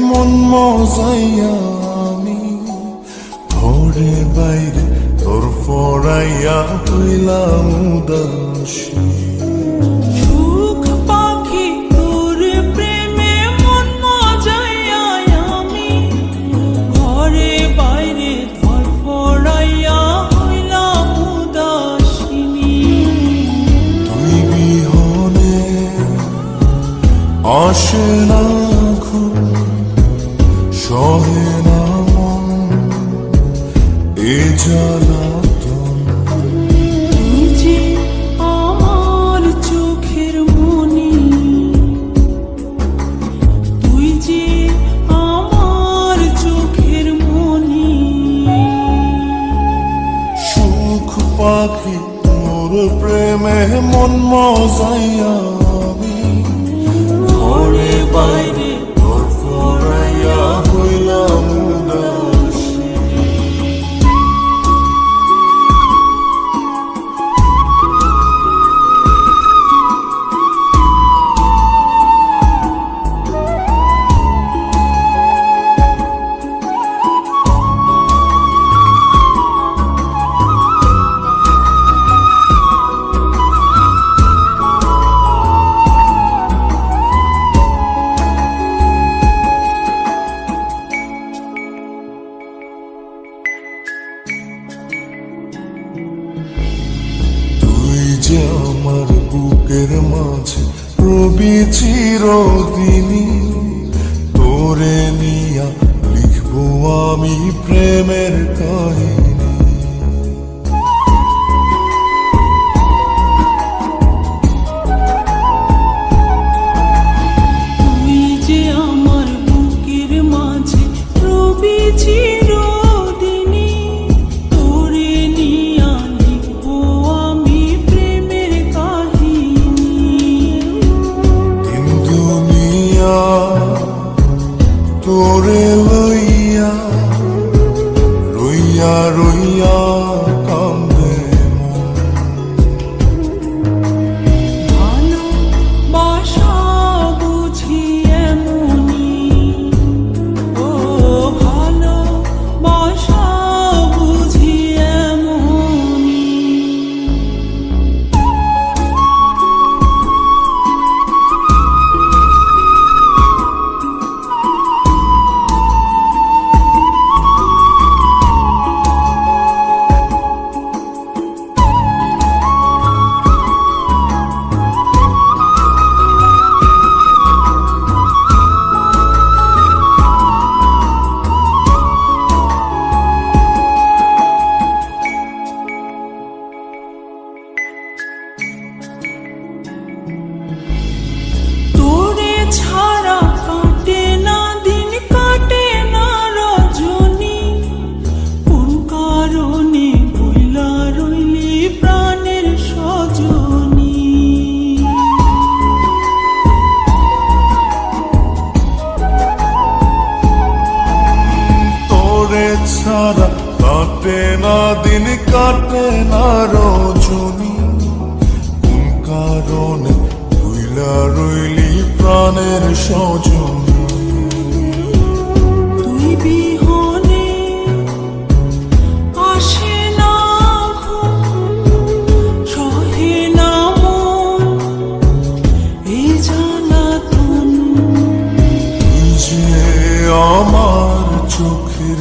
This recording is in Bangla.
মন মজাইয়া আমি ঘরে বাইরে তোর ফরাইয়া হইলাম উদাসী। সুখ পাখি তোর প্রেমে মন মজাইয়া আমি ঘরে বাইরে তোর ফরাইয়া হইলাম উদাসিনী। তুই বিহনে আসে না ঘুম, সহে না মন এ জ্বালাতন। তুই যে আমার চোখের মনি, তুই যে আমার চোখের মনি। সুখ পাখি তোর প্রেমে মন মজাইয়া আমি ঘরে বাইরে তোর ফরাইয়া হইলাম উদাসী। তুই যে আমার বুকের মাঝে রবি চিরদিনই, তোরে নিয়া লিখবো আমি প্রেমের কাহিনী। তুই যে আমার বুকের মাঝে রবি চিরদিনই, তোরে নিয়া লিখবো আমি প্রেমের কাহিনী। দিন দুনিয়া তোরে লইয়া রইয়া রইয়া কান্দে মন। ভালোবাসা বুঝি এমনি, ও ভালোবাসা বুঝি এমনি। তোরে ছাড়া কাটে না দিন, কাটে না রজনী। কোন কারণে বইলা রইলি প্রাণের সজনী। তোরে ছাড়া কাটে না দিন, কাটে না রজনী। কোন কারণে ভুইলা রইলি প্রাণের সজনী। তুই বিহনে আসে না ঘুম, সহে না মন এই জ্বালাতন। তুই যে আমার চোখের